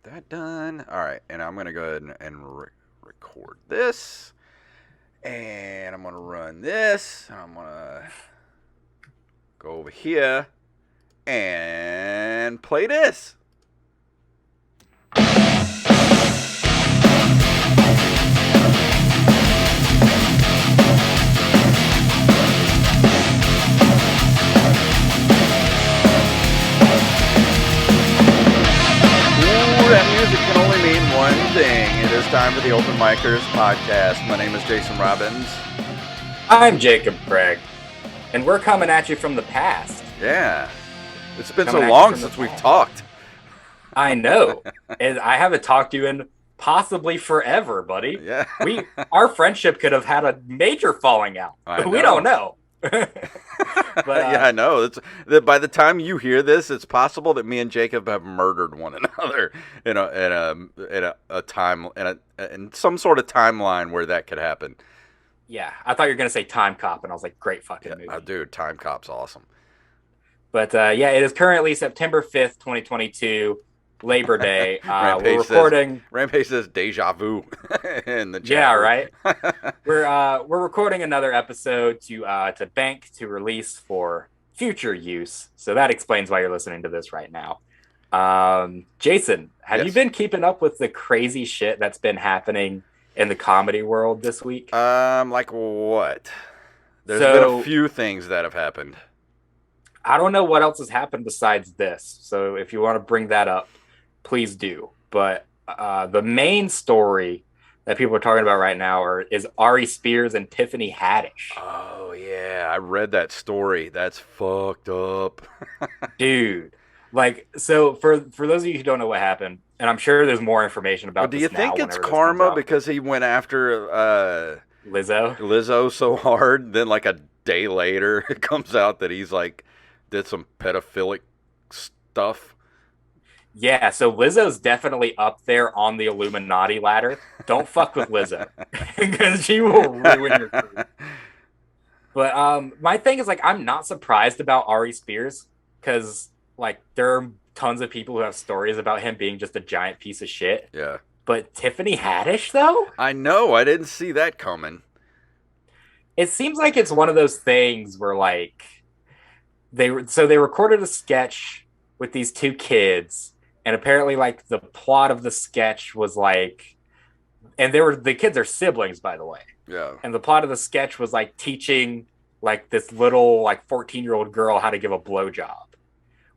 get that done. All right, and I'm gonna go ahead and record this, and I'm gonna run this. And I'm gonna go over here and play this. That music can only mean one thing. It is time for the Open Micers podcast. My name is Jason Robbins. I'm Jacob Craig, and we're coming at you from the past. Yeah. It's been so long since we've talked. I know. And I haven't talked to you in possibly forever, buddy. Yeah. Our friendship could have had a major falling out. We don't know. But yeah, I know. By the time you hear this, it's possible that me and Jacob have murdered one another in some sort of timeline where that could happen. Yeah, I thought you were gonna say Time Cop, and I was like, great fucking movie. Dude, Time Cop's awesome. But yeah, it is currently September 5th, 2022, Labor Day. Rampage says deja vu in the chat. Yeah, right. We're recording another episode to bank to release for future use. So that explains why you're listening to this right now. Jason, have you been keeping up with the crazy shit that's been happening in the comedy world this week? Like what? There's been a few things that have happened. I don't know what else has happened besides this. So if you want to bring that up, please do. But the main story that people are talking about right now is Aries Spears and Tiffany Haddish. Oh, yeah. I read that story. That's fucked up. Dude. Like, so for those of you who don't know what happened, and I'm sure there's more information about this now. Do you think it's karma because he went after Lizzo so hard, then like a day later it comes out that he's like did some pedophilic stuff? Yeah, so Lizzo's definitely up there on the Illuminati ladder. Don't fuck with Lizzo because she will ruin your career. But my thing is, like, I'm not surprised about Aries Spears because, like, there are tons of people who have stories about him being just a giant piece of shit. Yeah. But Tiffany Haddish, though? I know. I didn't see that coming. It seems like it's one of those things where, like, they recorded a sketch with these two kids. And apparently, like, the plot of the sketch was like, and the kids are siblings, by the way. Yeah. And the plot of the sketch was like teaching like this little like 14-year-old girl how to give a blowjob,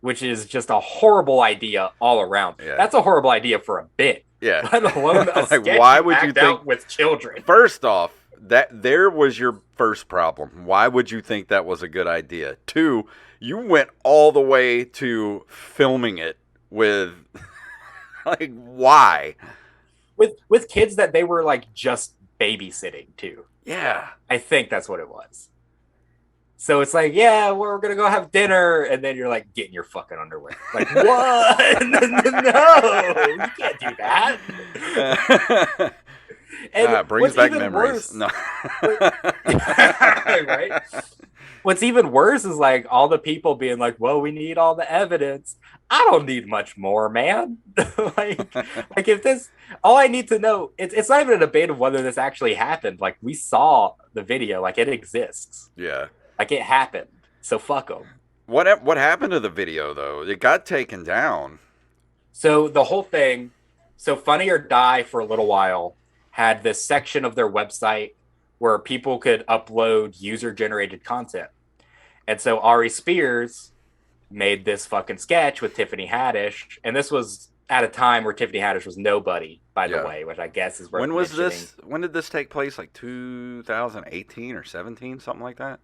which is just a horrible idea all around. Yeah. That's a horrible idea for a bit. Yeah. Let alone a like, sketch why would you think out with children? First off, that there was your first problem. Why would you think that was a good idea? Two, you went all the way to filming it with like, why? With kids that they were like just babysitting too. Yeah. I think that's what it was. So it's like, yeah, we're gonna go have dinner, and then you're like, get in your fucking underwear. Like, what? No, you can't do that. And it brings back memories. No. Right? What's even worse is like all the people being like, well, we need all the evidence. I don't need much more, man. like if this, all I need to know, it's not even a debate of whether this actually happened. Like, we saw the video, like, it exists. Yeah. Like, it happened. So fuck them. What happened to the video, though? It got taken down. So the whole thing, Funny or Die for a little while had this section of their website where people could upload user-generated content. And so Aries Spears made this fucking sketch with Tiffany Haddish, and this was at a time where Tiffany Haddish was nobody, by the way, which I guess is worth mentioning. When did this take place? Like 2018 or 17, something like that?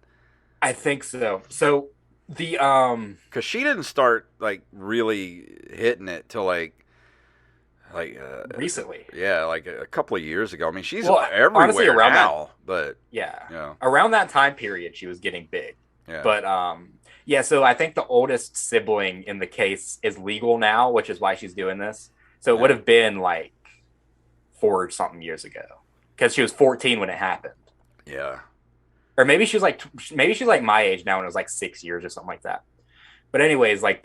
I think so. So the because she didn't start like really hitting it till like recently. Yeah, like a couple of years ago. I mean, she's everywhere honestly, around now, around that time period, she was getting big. Yeah. But so I think the oldest sibling in the case is legal now, which is why she's doing this. So it would have been like 4-something years ago because she was 14 when it happened. Yeah. Or maybe she's like my age now, and it was like 6 years or something like that. But anyways, like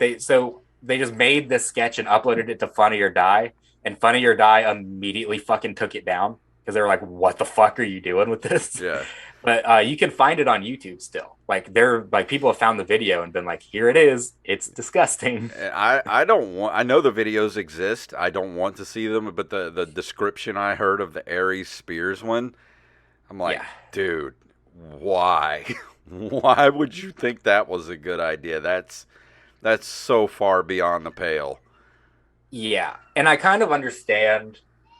they just made this sketch and uploaded it to Funny or Die, and Funny or Die immediately fucking took it down because they were like, "What the fuck are you doing with this?" Yeah. But you can find it on YouTube still. Like they're like people have found the video and been like, "Here it is. It's disgusting." I don't want. I know the videos exist. I don't want to see them, but the description I heard of the Aries Spears one, I'm like, Yeah. dude, why? Why would you think that was a good idea? That's so far beyond the pale. Yeah. And I kind of understand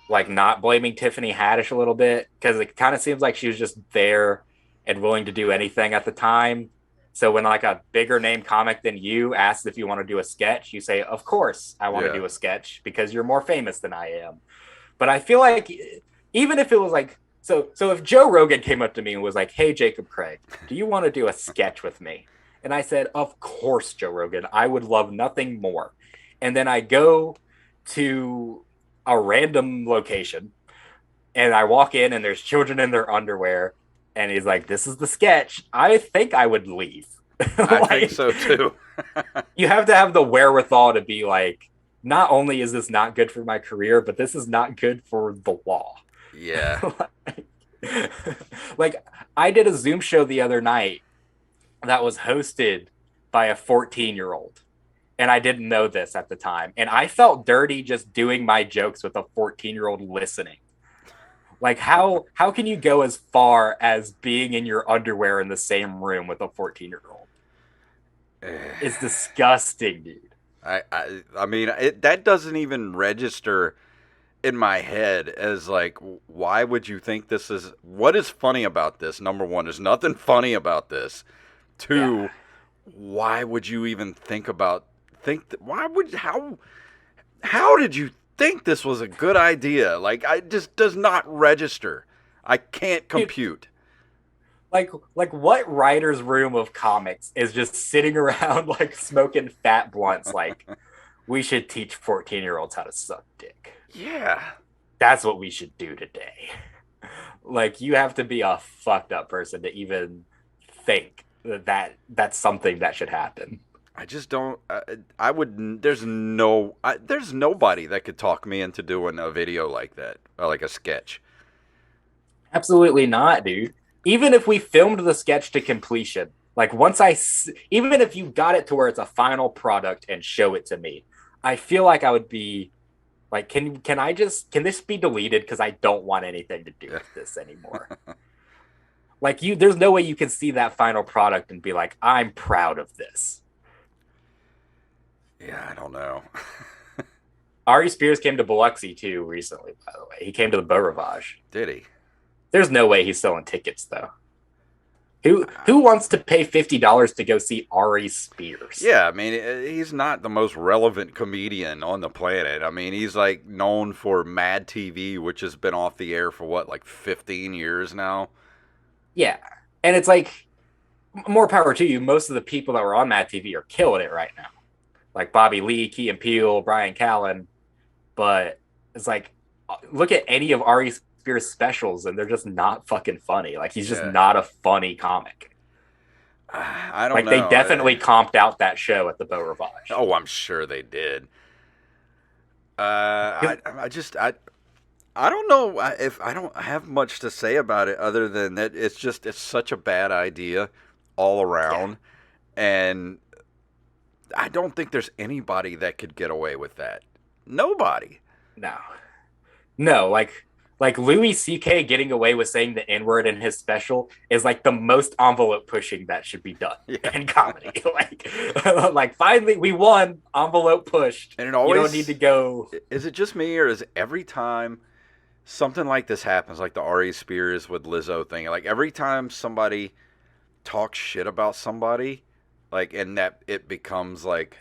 like not blaming Tiffany Haddish a little bit because it kind of seems like she was just there and willing to do anything at the time. So when like a bigger name comic than you asks if you want to do a sketch, you say, "Of course, I want to Yeah. do a sketch because you're more famous than I am." But I feel like even if it was like so if Joe Rogan came up to me and was like, "Hey Jacob Craig, do you want to do a sketch with me?" And I said, "Of course, Joe Rogan. I would love nothing more." And then I go to a random location and I walk in and there's children in their underwear and he's like, "This is the sketch." I think I would leave. I think Like, so too. you have to have the wherewithal to be like, not only is this not good for my career, but this is not good for the law. Yeah. Like, I did a Zoom show the other night that was hosted by a 14-year-old. And I didn't know this at the time. And I felt dirty just doing my jokes with a 14-year-old listening. Like how can you go as far as being in your underwear in the same room with a 14-year-old? It's disgusting, dude. I mean, that doesn't even register in my head as like, why would you think this is? What is funny about this? Number one, there's nothing funny about this. Two, Yeah. why would you even why would how did you think this was a good idea? Like, I just does not register. I can't Dude, compute. like what writer's room of comics is just sitting around like smoking fat blunts like we should teach 14-year-olds how to suck dick. Yeah. That's what we should do today. Like you have to be a fucked up person to even think that that's something that should happen. I just don't. I would. There's nobody that could talk me into doing a video like that, like a sketch. Absolutely not, dude. Even if we filmed the sketch to completion, like even if you got it to where it's a final product and show it to me, I feel like I would be like, can this be deleted because I don't want anything to do with this anymore. Like there's no way you can see that final product and be like, I'm proud of this. Yeah, I don't know. Aries Spears came to Biloxi too recently, by the way. He came to the Beau Rivage. Did he? There's no way he's selling tickets though. Who wants to pay $50 to go see Aries Spears? Yeah, I mean, he's not the most relevant comedian on the planet. I mean, he's like known for Mad TV, which has been off the air for what, like 15 years now. Yeah, and it's like more power to you. Most of the people that were on Mad TV are killing it right now, like Bobby Lee, Key and Peele, Brian Callen. But it's like, look at any of Ari Spears specials, and they're just not fucking funny. Like he's just not a funny comic. I don't like know. They definitely comped out that show at the Beau Rivage. Oh, I'm sure they did. I don't know if I don't have much to say about it other than that it's such a bad idea all around, and I don't think there's anybody that could get away with that. Nobody. No, like Louis C.K. getting away with saying the N-word in his special is like the most envelope pushing that should be done in comedy. like finally we won, envelope pushed. And it always, you don't need to go. Is it just me, or is every time something like this happens, like the Aries Spears with Lizzo thing, like every time somebody talks shit about somebody, like, and that it becomes like,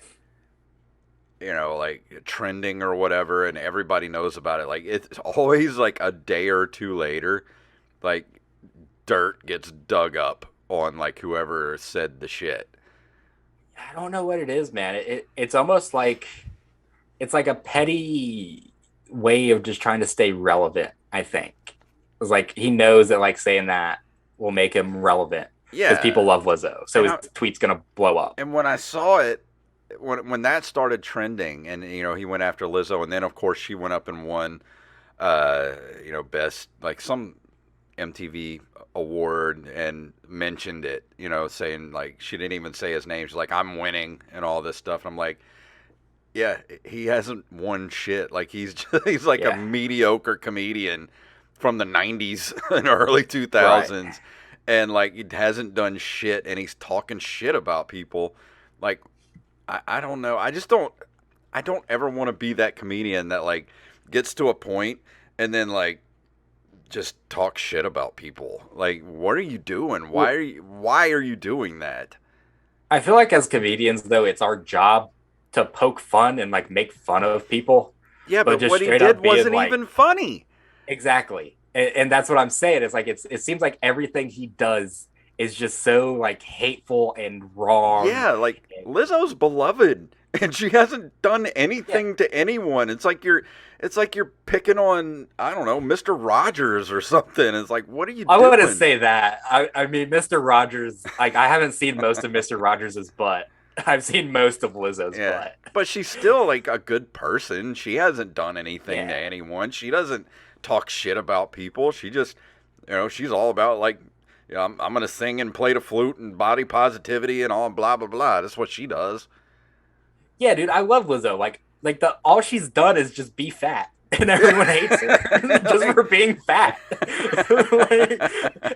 like trending or whatever, and everybody knows about it, like it's always like a day or two later, like dirt gets dug up on like whoever said the shit. I don't know what it is, man. It's almost like it's like a petty way of just trying to stay relevant. I think it's like he knows that like saying that will make him relevant. Yeah, because people love Lizzo, so his tweet's gonna blow up. And when I saw it, when that started trending, and he went after Lizzo, and then of course she went up and won, best like some MTV award and mentioned it, saying like she didn't even say his name. She's like, I'm winning and all this stuff. And I'm like, yeah, he hasn't won shit. Like he's like a mediocre comedian from the 90s and early 2000s. Right. And like he hasn't done shit and he's talking shit about people. Like I don't know. I don't ever want to be that comedian that like gets to a point and then like just talk shit about people. Like, what are you doing? Why are you doing that? I feel like as comedians though, it's our job to poke fun and like make fun of people. Yeah, but what he did wasn't even funny. Exactly. And that's what I'm saying. It's like it seems like everything he does is just so like hateful and wrong. Yeah, like Lizzo's beloved and she hasn't done anything to anyone. It's like you're picking on, I don't know, Mr. Rogers or something. It's like, what are you doing? I wouldn't say that. I mean, Mr. Rogers, like I haven't seen most of Mr. Rogers' butt. I've seen most of Lizzo's butt. But she's still like a good person. She hasn't done anything to anyone. She doesn't talk shit about people. She just, she's all about like, I'm going to sing and play the flute and body positivity and all blah, blah, blah. That's what she does. Yeah, dude, I love Lizzo. Like all she's done is just be fat. And everyone hates her just for being fat.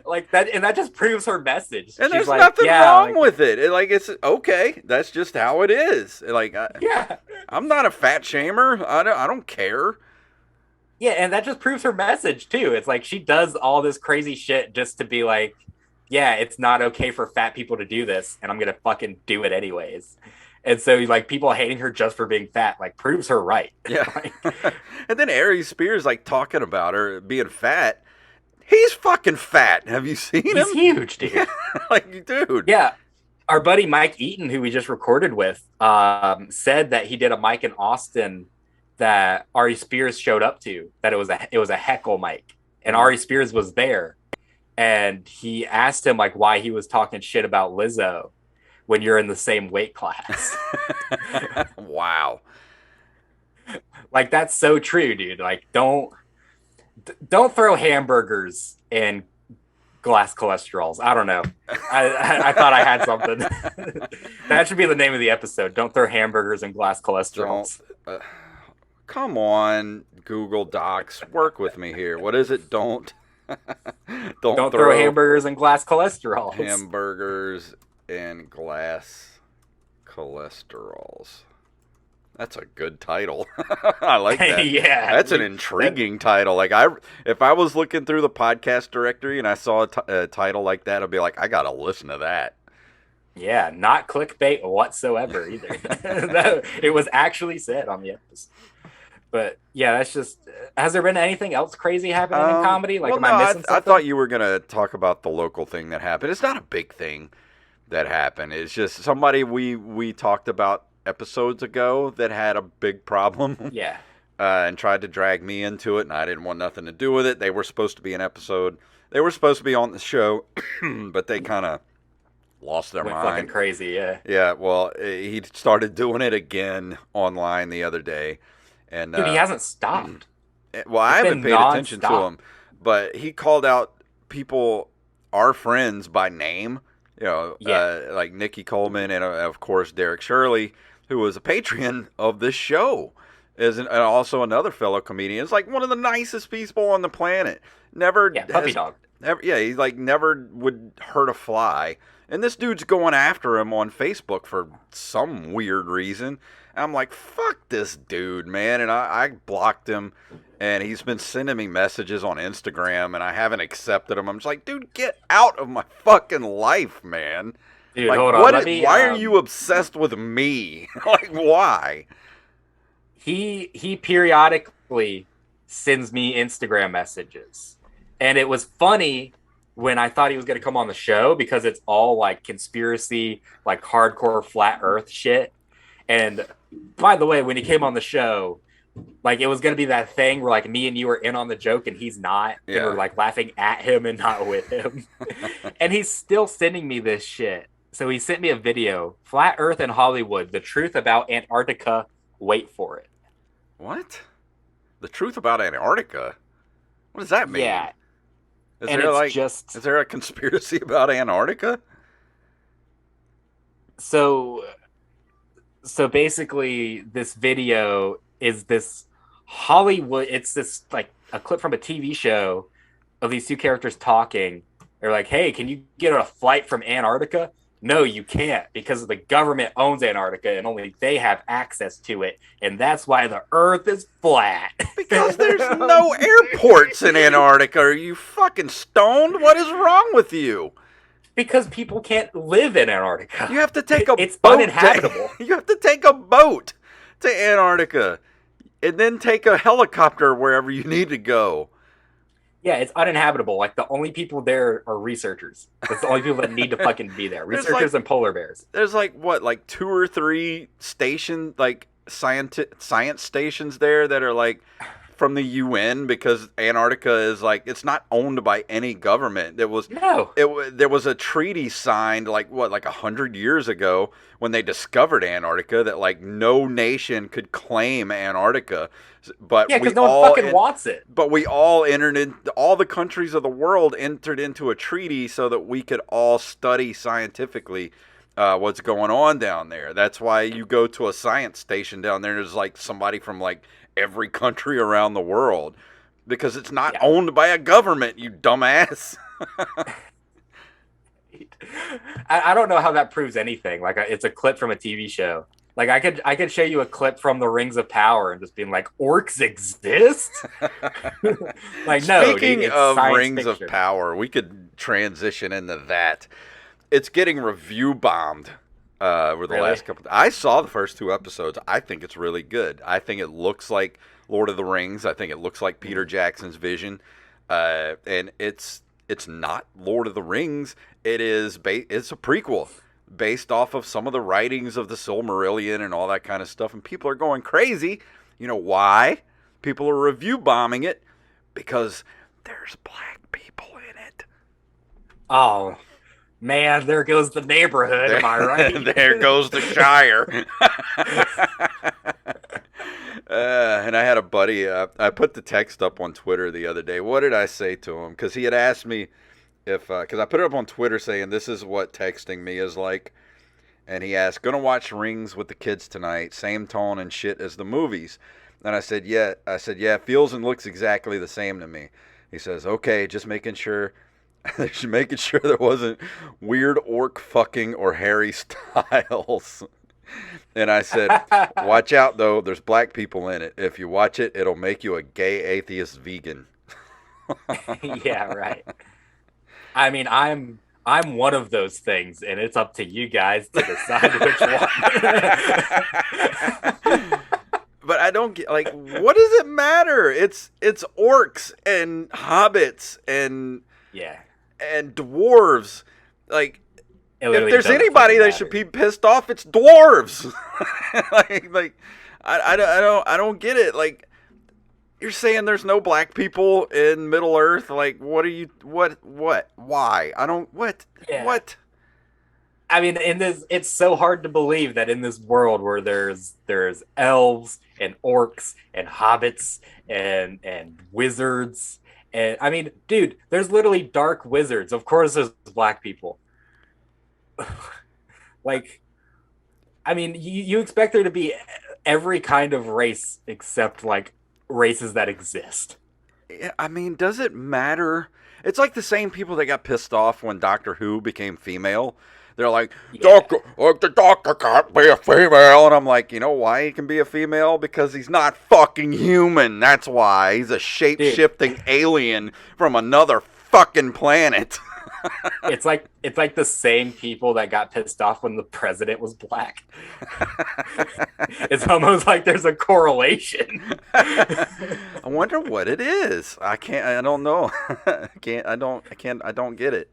like that, and that just proves her message. And there's nothing wrong with it. It's okay. That's just how it is. Like, I'm not a fat shamer. I don't care. Yeah, and that just proves her message too. It's like she does all this crazy shit just to be like, yeah, it's not okay for fat people to do this, and I'm gonna fucking do it anyways. And so, like, people hating her just for being fat, like, proves her right. Yeah. And then Aries Spears, like, talking about her being fat. He's fucking fat. Have you seen him? He's huge, dude. Yeah. Like, dude. Yeah. Our buddy Mike Eaton, who we just recorded with, said that he did a mic in Austin that Aries Spears showed up to, that it was a heckle mic. And Aries Spears was there. And he asked him, like, why he was talking shit about Lizzo when you're in the same weight class. Wow. Like, that's so true, dude. Like, don't throw hamburgers in glass cholesterols. I don't know. I thought I had something. That should be the name of the episode. Don't throw hamburgers in glass cholesterols. Come on, Google Docs. Work with me here. What is it? Don't throw hamburgers in glass cholesterols. Hamburgers and glass cholesterols. That's a good title. I like that. Yeah, that's an intriguing title. Like if I was looking through the podcast directory and I saw a title like that, I'd be like, I gotta listen to that. Yeah, not clickbait whatsoever either. No, it was actually said on the episode. But yeah, that's just. Has there been anything else crazy happening in comedy? Like, am I missing something? I thought you were gonna talk about the local thing that happened. It's not a big thing that happened. It's just somebody we talked about episodes ago that had a big problem. Yeah. And tried to drag me into it, and I didn't want nothing to do with it. They were supposed to be an episode. They were supposed to be on the show, but they kind of lost their mind. Fucking crazy, yeah. Yeah, well, he started doing it again online the other day. And dude, he hasn't stopped. Well, I haven't paid attention to him, but he called out people, our friends, by name. Like Nikki Coleman and of course Derek Shirley, who was a patron of this show, and also another fellow comedian. It's like one of the nicest people on the planet. Puppy dog. He like never would hurt a fly. And this dude's going after him on Facebook for some weird reason. And I'm like, fuck this dude, man. And I blocked him. And he's been sending me messages on Instagram, and I haven't accepted them. I'm just like, dude, get out of my fucking life, man. Dude, like, hold on. Why are you obsessed with me? Like, why? He periodically sends me Instagram messages. And it was funny when I thought he was going to come on the show because it's all, like, conspiracy, like, hardcore flat earth shit. And, by the way, when he came on the show, like, it was going to be that thing where, like, me and you are in on the joke and he's not. Yeah. And we're, like, laughing at him and not with him. And he's still sending me this shit. So he sent me a video. Flat Earth in Hollywood. The truth about Antarctica. Wait for it. What? The truth about Antarctica? What does that mean? Yeah, Is and there it's like just is there a conspiracy about Antarctica? so. So basically, this video is this Hollywood. It's this like a clip from a TV show of these two characters talking. They're like, "Hey, can you get a flight from Antarctica?" No, you can't because the government owns Antarctica and only they have access to it, and that's why the Earth is flat. Because there's no airports in Antarctica. Are you fucking stoned? What is wrong with you? Because people can't live in Antarctica. You have to take a It's boat. uninhabitable. You have to take a boat to Antarctica and then take a helicopter wherever you need to go. Yeah, it's uninhabitable. Like the only people there are researchers. That's the only people that need to fucking be there. There's Researchers like and polar bears. there's like what, like two or three station like science stations there that are like from the UN, because Antarctica is like, it's not owned by any government. No. There was a treaty signed like what, like 100 years ago when they discovered Antarctica, that like no nation could claim Antarctica, but Yeah, we because no one all fucking wants it. but we all entered in, all the countries of the world entered into a treaty so that we could all study scientifically what's going on down there. That's why you go to a science station down there, there's like somebody from like every country around the world, because it's not Yeah. owned by a government, you dumbass. I don't know how that proves anything. Like it's a clip from a TV show. Like I could show you a clip from the Rings of Power and just being like, orcs exist. Like no. Speaking Dude, of science Rings fiction. of Power, we could transition into that. It's getting review bombed over the Really? last couple. I saw the first two episodes. I think it's really good. I think it looks like Lord of the Rings. I think it looks like Peter Jackson's vision, and it's not Lord of the Rings. It's a prequel based off of some of the writings of the Silmarillion and all that kind of stuff. And people are going crazy. You know why? People are review bombing it because there's black people in it. Oh man, there goes the neighborhood. Am I right? There goes the Shire. And I had a buddy. I put the text up on Twitter the other day. What did I say to him? Because he had asked me if, because I put it up on Twitter saying this is what texting me is like. And he asked, "Gonna watch Rings with the kids tonight? Same tone and shit as the movies?" And I said, "Yeah." I said, "Yeah, it feels and looks exactly the same to me." He says, "Okay, just making sure." Making sure there wasn't weird orc fucking or Harry Styles. And I said, "Watch out though, there's black people in it. If you watch it, it'll make you a gay atheist vegan." Yeah, right. I mean, I'm one of those things, and it's up to you guys to decide which one. But I don't get, like, what does it matter? It's orcs and hobbits and Yeah. dwarves. Like, It if literally there's doesn't anybody fucking that matter. should be pissed off, it's dwarves. like I don't get it. Like, you're saying there's no black people in Middle Earth. Like, what, why? I don't, Yeah. what? I mean, in this, it's so hard to believe that in this world where there's elves and orcs and hobbits and wizards, and I mean, dude, there's literally dark wizards. Of course, there's black people. Like, I mean, you expect there to be every kind of race except like races that exist. I mean, does it matter? It's like the same people that got pissed off when Doctor Who became female. They're like, Yeah. the doctor can't be a female. And I'm like, you know why he can be a female? Because he's not fucking human. That's why. He's a shape-shifting alien from another fucking planet. It's like the same people that got pissed off when the president was black. It's almost like there's a correlation. I wonder what it is. I don't know. I don't get it.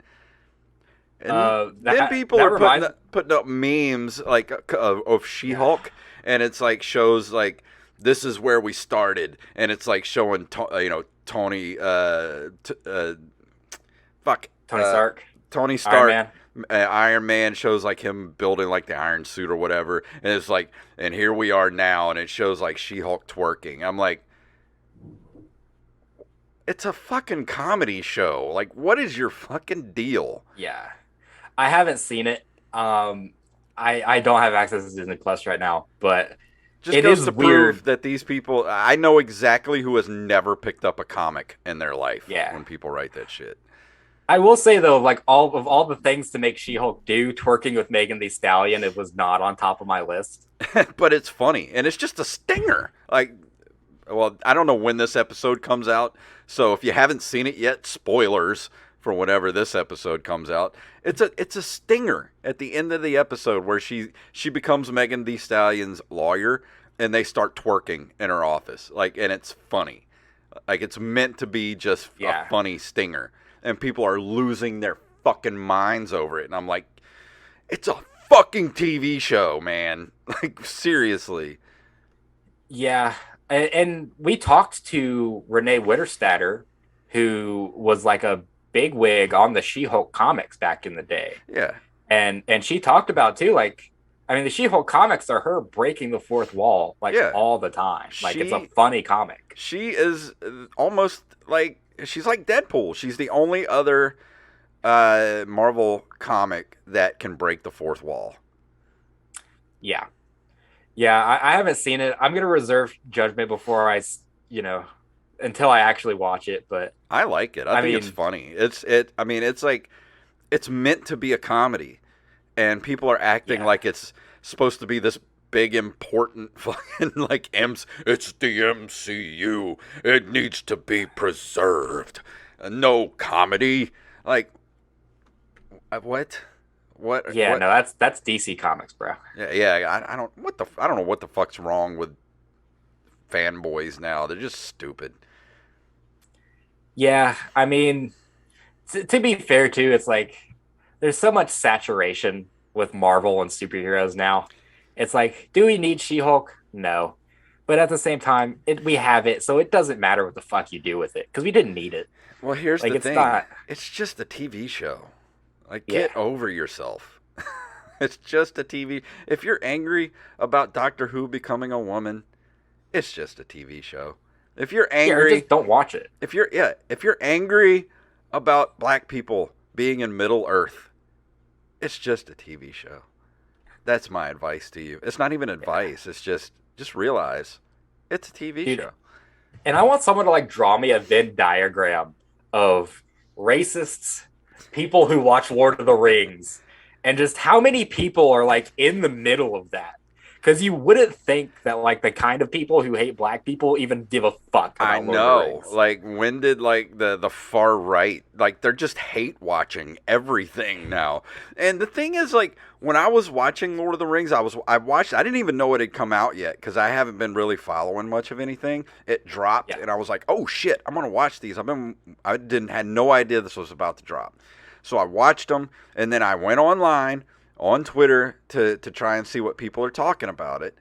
And then people are putting up memes like of She-Hulk, and it's like shows like this is where we started, and it's like showing Tony Tony Stark, Tony Iron Stark Man. Iron Man shows like him building like the iron suit or whatever, and it's like, and here we are now, and it shows like She-Hulk twerking. I'm like, it's a fucking comedy show. Like, what is your fucking deal? Yeah. I haven't seen it. I don't have access to Disney Plus right now, but Just it goes is to prove weird. that these people, I know exactly who has never picked up a comic in their life Yeah. when people write that shit. I will say though, like all the things to make She-Hulk do, twerking with Megan Thee Stallion, it was not on top of my list. But it's funny, and it's just a stinger. Like, well, I don't know when this episode comes out, so if you haven't seen it yet, spoilers for whenever this episode comes out. It's a stinger at the end of the episode where she becomes Megan Thee Stallion's lawyer, and they start twerking in her office. Like, and it's funny. Like, it's meant to be just Yeah. a funny stinger, and people are losing their fucking minds over it. And I'm like, it's a fucking TV show, man. Like, seriously. Yeah. And we talked to Renee Witterstatter, who was like a bigwig on the She-Hulk comics back in the day. Yeah. And she talked about too, like, I mean, the She-Hulk comics are her breaking the fourth wall like Yeah. all the time. Like, it's a She- funny comic. She is almost like, she's like Deadpool. She's the only other Marvel comic that can break the fourth wall. Yeah. Yeah, I haven't seen it. I'm gonna reserve judgment before you know, until I actually watch it. But I like it. I think it's funny. I mean, it's like, it's meant to be a comedy, and people are acting like it's supposed to be this big important fucking like it's the MCU. It needs to be preserved. No comedy. Like, what? What? yeah, what? no, that's DC Comics, bro. Yeah. I don't know what the fuck's wrong with fanboys now. They're just stupid. Yeah, I mean, to be fair too, it's like there's so much saturation with Marvel and superheroes now. It's like, do we need She-Hulk? No. But at the same time, we have it, so it doesn't matter what the fuck you do with it because we didn't need it. Well, here's Like, the it's thing. not. It's just a TV show. Like, Yeah. get over yourself. It's just a TV. If you're angry about Doctor Who becoming a woman, it's just a TV show. If you're Yeah, or angry, just don't watch it. if you're angry about black people being in Middle Earth, it's just a TV show. That's my advice to you. It's not even advice. It's just realize it's a TV Dude, show. And I want someone to like draw me a Venn diagram of racists, people who watch Lord of the Rings, and just how many people are like in the middle of that. Because you wouldn't think that like the kind of people who hate black people even give a fuck about I Lord of the know. Rings. Like, when did like the far right, like, they're just hate watching everything now. And the thing is, like, when I was watching Lord of the Rings, I didn't even know it had come out yet because I haven't been really following much of anything. It dropped, Yeah. and I was like, oh shit, I'm gonna watch these. Had no idea this was about to drop, so I watched them, and then I went online on Twitter to try and see what people are talking about it,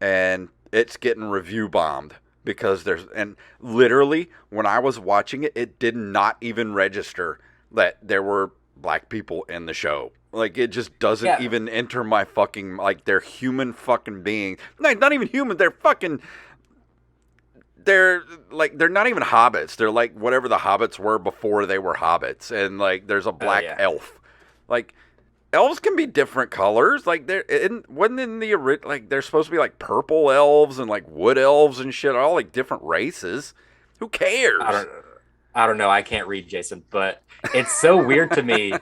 and it's getting review bombed because and literally when I was watching it, it did not even register that there were black people in the show. Like, it just doesn't even enter my fucking, like, they're human fucking beings. Not even human, they're not even hobbits. They're like whatever the hobbits were before they were hobbits, and like there's a black elf. Like, elves can be different colors. Like, wasn't in the like they're supposed to be like purple elves and like wood elves and shit, all like different races. Who cares? I don't know. I can't read, Jason, but it's so weird to me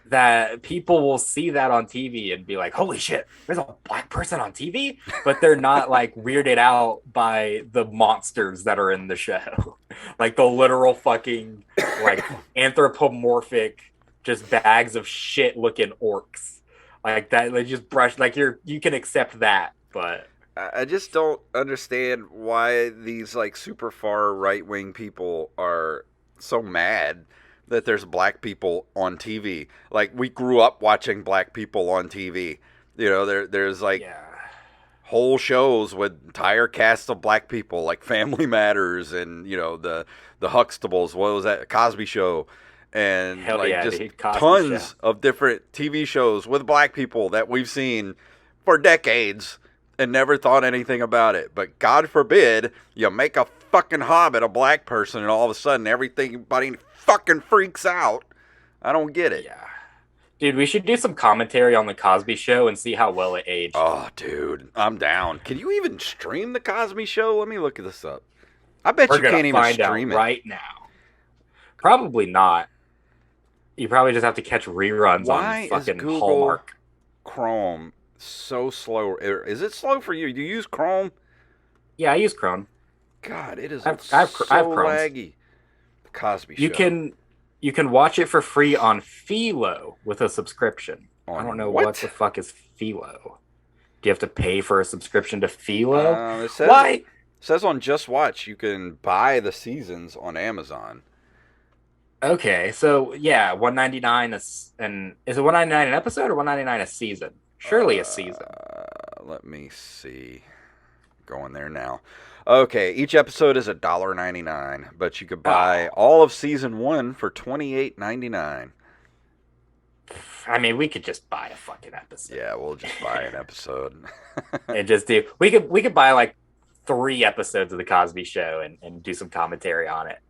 that people will see that on TV and be like, holy shit, there's a black person on TV, but they're not like weirded out by the monsters that are in the show. Like the literal fucking like anthropomorphic, just bags of shit looking orcs. Like that, they just brush, like you can accept that, but I just don't understand why these like super far right wing people are so mad that there's black people on TV. Like, we grew up watching black people on TV. You know, there's like whole shows with entire casts of black people, like Family Matters and, you know, the Huxtables. What was that? Cosby Show. and Hell like yeah, just dude. Cosby tons Show. of different TV shows with black people that we've seen for decades and never thought anything about it. But God forbid you make a fucking Hobbit a black person and all of a sudden everybody fucking freaks out. I don't get it. Yeah. Dude, we should do some commentary on the Cosby Show and see how well it aged. Oh, dude, I'm down. Can you even stream the Cosby Show? Let me look this up. I bet We're you gonna can't even find out stream it. right now. Probably not. You probably just have to catch reruns Why on fucking is Google Hallmark. Chrome so slow? Is it slow for you? Do you use Chrome? Yeah, I use Chrome. God, it is I have so Chromes. laggy. The Cosby Show. You can watch it for free on Philo with a subscription. On I don't know what? what the fuck is Philo. Do you have to pay for a subscription to Philo? It says, Why? It says on Just Watch you can buy the seasons on Amazon. Okay, so yeah, $1.99 and is it $1.99 an episode or $1.99 a season? Surely a season. Let me see. Going there now. Okay, each episode is $1.99, but you could buy all of season 1 for $28.99. I mean, we could just buy a fucking episode. Yeah, we'll just buy an episode. And just do we could buy like 3 episodes of the Cosby Show and do some commentary on it.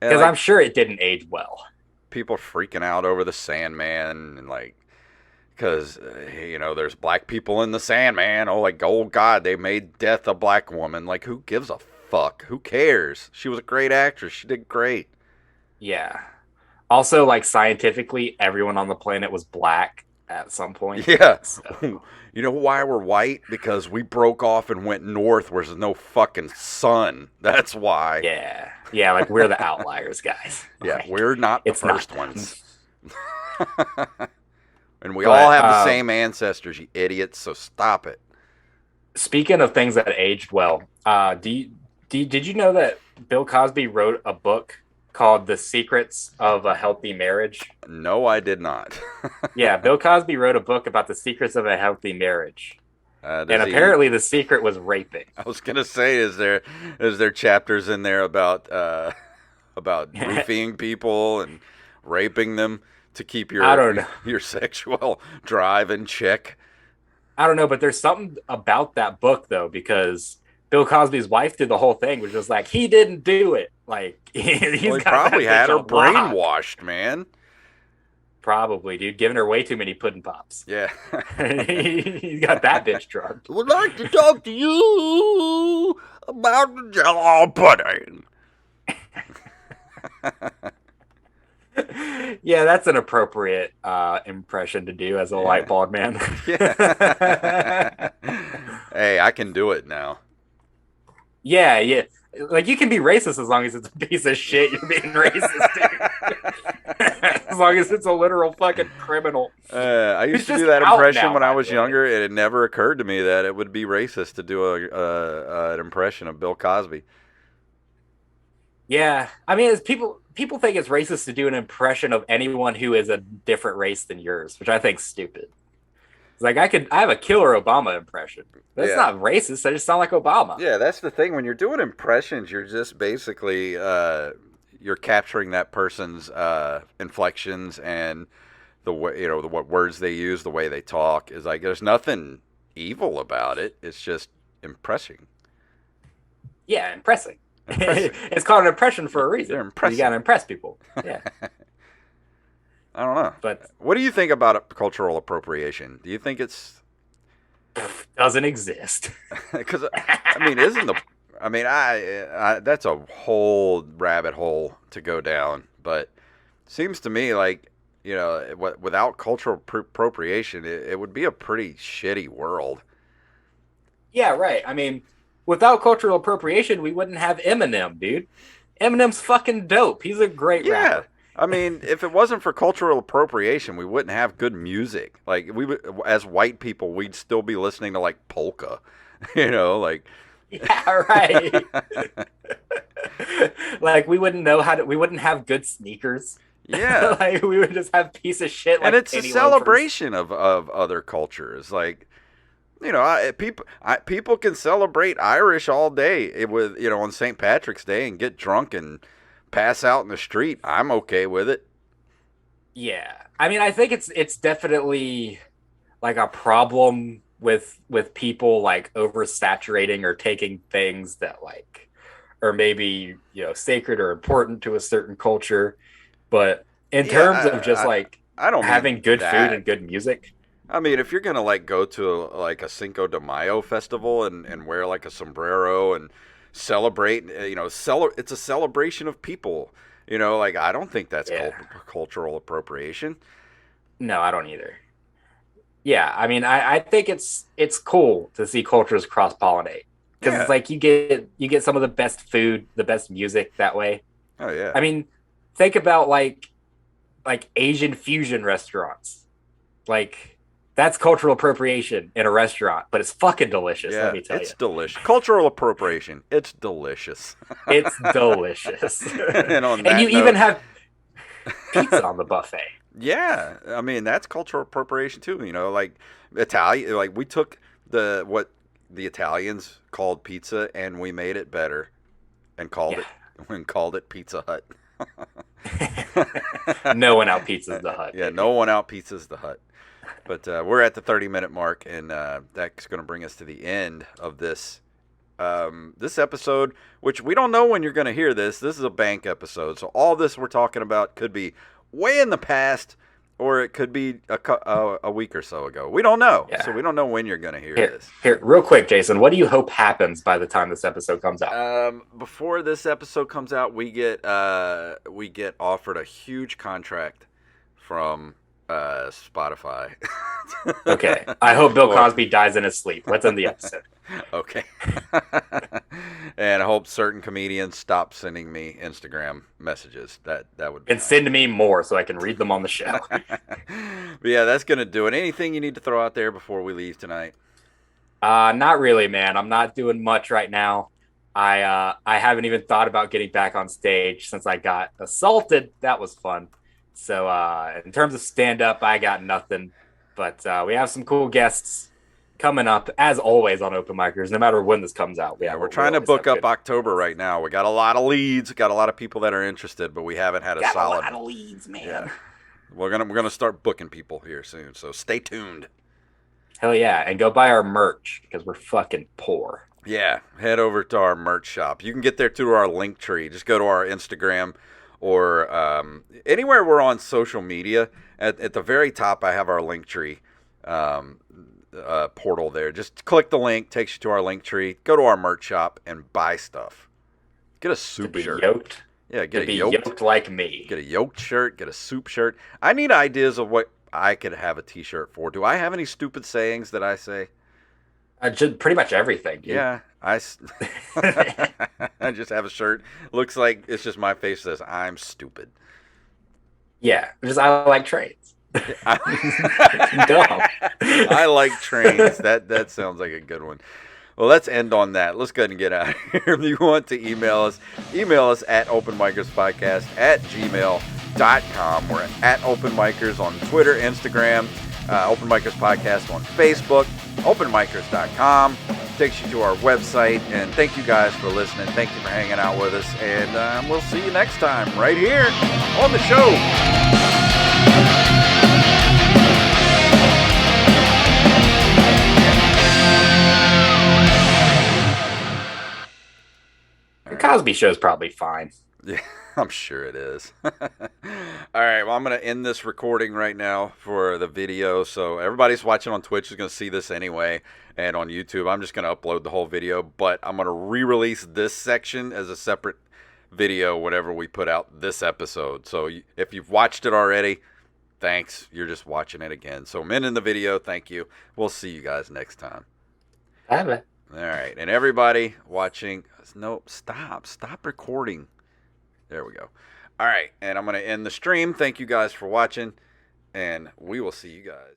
Because I'm sure it didn't age well. People freaking out over the Sandman and like, because there's black people in the Sandman. Oh, like, oh God, they made Death a black woman. Like, who gives a fuck? Who cares? She was a great actress. She did great. Yeah. Also, like, scientifically, everyone on the planet was black at some point. Yeah. So. You know why we're white? Because we broke off and went north where there's no fucking sun. That's why. Yeah. Yeah, like, we're the outliers, guys. Yeah, Like, we're not the it's first not. ones. And we all have the same ancestors, you idiots, so stop it. Speaking of things that aged well, did you know that Bill Cosby wrote a book called The Secrets of a Healthy Marriage? No, I did not. Yeah, Bill Cosby wrote a book about the secrets of a healthy marriage. And apparently the secret was raping. I was going to say, is there chapters in there about roofing people and raping them to keep your sexual drive in check? I don't know, but there's something about that book, though, because Bill Cosby's wife did the whole thing, which was like, he didn't do it. Like, he probably had her brainwashed, man. Probably, dude. Giving her way too many pudding pops. Yeah. He's got that bitch drugged. Would like to talk to you about the Jell-O pudding. Yeah, that's an appropriate impression to do as a light bald man. Yeah. Hey, I can do it now. Yeah. Like, you can be racist as long as it's a piece of shit you're being racist to. As long as it's a literal fucking criminal. I used to do that impression when I was younger. It never occurred to me that it would be racist to do an impression of Bill Cosby. Yeah. I mean, people think it's racist to do an impression of anyone who is a different race than yours, which I think's stupid. It's like, I have a killer Obama impression. That's not racist. I just sound like Obama. Yeah, that's the thing. When you're doing impressions, you're just basically you're capturing that person's inflections and the way what words they use, the way they talk. Is like, there's nothing evil about it. It's just impressing. Yeah, impressing. It's called an impression for a reason. They're impressive. You gotta impress people. Yeah. I don't know. But what do you think about cultural appropriation? Do you think it's doesn't exist? Because I mean, I that's a whole rabbit hole to go down. But it seems to me like, without cultural appropriation, it would be a pretty shitty world. Yeah, right. I mean, without cultural appropriation, we wouldn't have Eminem, dude. Eminem's fucking dope. He's a great rapper. I mean, if it wasn't for cultural appropriation, we wouldn't have good music. Like, we would, as white people, we'd still be listening to like polka, like. Yeah, right. Like, we wouldn't know we wouldn't have good sneakers. Yeah. Like, we would just have piece of shit. Like, and it's a celebration of other cultures. Like, people can celebrate Irish all day on St. Patrick's Day and get drunk and pass out in the street, I'm okay with it. Yeah. I mean, I think it's definitely like a problem with people like oversaturating or taking things that like or maybe, sacred or important to a certain culture. But in terms of just Yeah, like I don't mean having good food that. and good music, I mean, if you're gonna like go to like a Cinco de Mayo festival and wear like a sombrero and celebrate, it's a celebration of people. Like I don't think that's yeah. cultural appropriation. No, I don't either. Yeah, I mean, I think it's cool to see cultures cross pollinate because it's Yeah. like you get some of the best food, the best music that way. Oh yeah. I mean, think about like Asian fusion restaurants. Like that's cultural appropriation in a restaurant, but it's fucking delicious, let Yeah, me tell you. it's delicious. Cultural appropriation. It's delicious. It's delicious. And on And you that even note, have pizza on the buffet. yeah, I mean that's cultural appropriation too. Like Italian, like we took what the Italians called pizza and we made it better and called Yeah. it and called it Pizza Hut. No one out pizzas the hut. Yeah, Baby. no one out pizzas the hut. But we're at the 30-minute mark, and that's going to bring us to the end of this episode, which we don't know when you're going to hear this. This is a bank episode, so all this we're talking about could be way in the past, or it could be a week or so ago. We don't know, Yeah. so we don't know when you're going to hear Here, this. here, real quick, Jason. What do you hope happens by the time this episode comes out? Before this episode comes out, we get offered a huge contract from Spotify. Okay. I hope Bill Or- Cosby dies in his sleep. Let's end the episode. Okay. And I hope certain comedians stop sending me Instagram messages. That would be And send me more so I can read them on the show. But yeah, that's gonna do it. Anything you need to throw out there before we leave tonight? Not really, man. I'm not doing much right now. I haven't even thought about getting back on stage since I got assaulted. That was fun. So in terms of stand up, I got nothing. But we have some cool guests coming up, as always, on Open Micers, no matter when this comes out. Yeah, we're trying to book up October right now. We got a lot of leads, got a lot of people that are interested, but we haven't had a solid. A lot of leads, man. Yeah. We're gonna start booking people here soon, so stay tuned. Hell yeah, and go buy our merch because we're fucking poor. Yeah, head over to our merch shop. You can get there through our link tree. Just go to our Instagram or anywhere we're on social media. At the very top, I have our link tree portal there. Just click the link, takes you to our link tree. Go to our merch shop and buy stuff. Get a soup shirt. Yoked. Yeah, get to a be yoked like me. Get a yoked shirt. Get a soup shirt. I need ideas of what I could have a T-shirt for. Do I have any stupid sayings that I say? Just pretty much everything, dude. Yeah, I just have a shirt. Looks like it's just my face says I'm stupid. Yeah, just I like trains. Dumb. I like trains. That sounds like a good one. Well, let's end on that. Let's go ahead and get out of here. If you want to email us at openmicerspodcast@gmail.com. We're at Open Micers on Twitter, Instagram, Open Micers Podcast on Facebook, openmicers.com. Takes you to our website. And thank you guys for listening. Thank you for hanging out with us. And we'll see you next time right here on the show. The Cosby Show's probably fine. Yeah, I'm sure it is. All right, well, I'm going to end this recording right now for the video. So everybody's watching on Twitch is going to see this anyway. And on YouTube, I'm just going to upload the whole video. But I'm going to re-release this section as a separate video whenever we put out this episode. So if you've watched it already, thanks. You're just watching it again. So I'm ending the video. Thank you. We'll see you guys next time. Bye. All right, and everybody watching, no, stop recording. There we go. All right, and I'm going to end the stream. Thank you guys for watching, and we will see you guys.